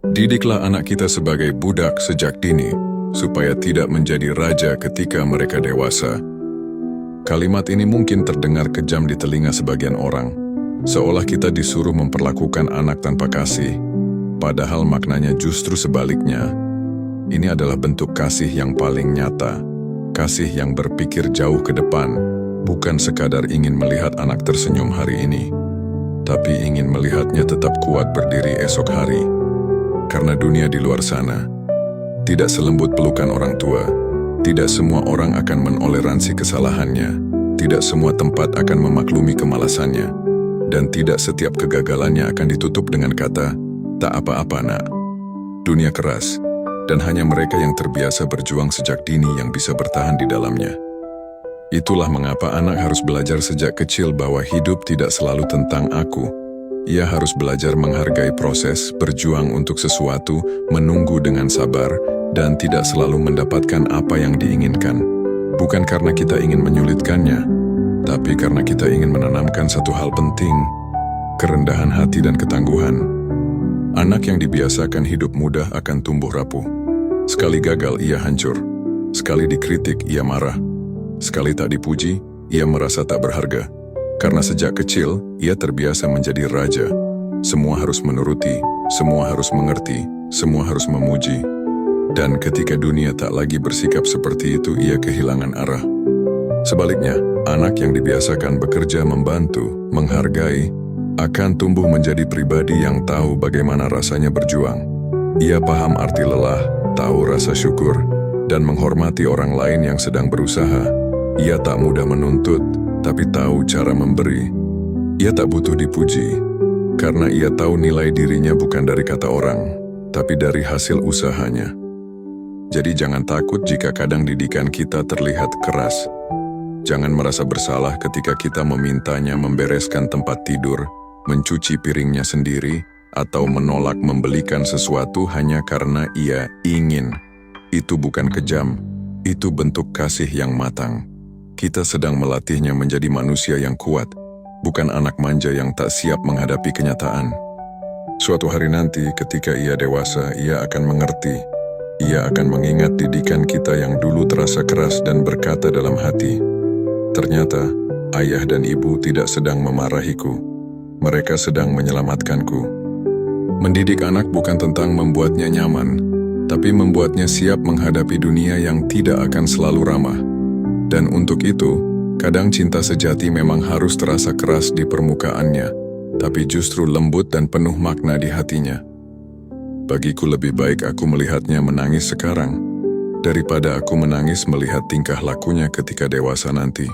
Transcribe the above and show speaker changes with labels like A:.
A: Didiklah anak kita sebagai budak sejak dini, supaya tidak menjadi raja ketika mereka dewasa. Kalimat ini mungkin terdengar kejam di telinga sebagian orang, seolah kita disuruh memperlakukan anak tanpa kasih. Padahal maknanya justru sebaliknya. Ini adalah bentuk kasih yang paling nyata, kasih yang berpikir jauh ke depan, bukan sekadar ingin melihat anak tersenyum hari ini, tapi ingin melihatnya tetap kuat berdiri esok hari. Karena dunia di luar sana tidak selembut pelukan orang tua. Tidak semua orang akan menoleransi kesalahannya, tidak semua tempat akan memaklumi kemalasannya, dan tidak setiap kegagalannya akan ditutup dengan kata, "Tak apa-apa, Nak." Dunia keras, dan hanya mereka yang terbiasa berjuang sejak dini yang bisa bertahan di dalamnya. Itulah mengapa anak harus belajar sejak kecil bahwa hidup tidak selalu tentang aku. Ia harus belajar menghargai proses, berjuang untuk sesuatu, menunggu dengan sabar, dan tidak selalu mendapatkan apa yang diinginkan. Bukan karena kita ingin menyulitkannya, tapi karena kita ingin menanamkan satu hal penting, kerendahan hati dan ketangguhan. Anak yang dibiasakan hidup mudah akan tumbuh rapuh. Sekali gagal, ia hancur. Sekali dikritik, ia marah. Sekali tak dipuji, ia merasa tak berharga. Karena sejak kecil, ia terbiasa menjadi raja. Semua harus menuruti, semua harus mengerti, semua harus memuji. Dan ketika dunia tak lagi bersikap seperti itu, ia kehilangan arah. Sebaliknya, anak yang dibiasakan bekerja, membantu, menghargai, akan tumbuh menjadi pribadi yang tahu bagaimana rasanya berjuang. Ia paham arti lelah, tahu rasa syukur, dan menghormati orang lain yang sedang berusaha. Ia tak mudah menuntut, tapi tahu cara memberi. Ia tak butuh dipuji, karena ia tahu nilai dirinya bukan dari kata orang, tapi dari hasil usahanya. Jadi jangan takut jika kadang didikan kita terlihat keras. Jangan merasa bersalah ketika kita memintanya membereskan tempat tidur, mencuci piringnya sendiri, atau menolak membelikan sesuatu hanya karena ia ingin. Itu bukan kejam, itu bentuk kasih yang matang. Kita sedang melatihnya menjadi manusia yang kuat, bukan anak manja yang tak siap menghadapi kenyataan. Suatu hari nanti ketika ia dewasa, ia akan mengerti. Ia akan mengingat didikan kita yang dulu terasa keras dan berkata dalam hati, "Ternyata ayah dan ibu tidak sedang memarahiku. Mereka sedang menyelamatkanku." Mendidik anak bukan tentang membuatnya nyaman, tapi membuatnya siap menghadapi dunia yang tidak akan selalu ramah. Dan untuk itu, kadang cinta sejati memang harus terasa keras di permukaannya, tapi justru lembut dan penuh makna di hatinya. Bagiku lebih baik aku melihatnya menangis sekarang, daripada aku menangis melihat tingkah lakunya ketika dewasa nanti.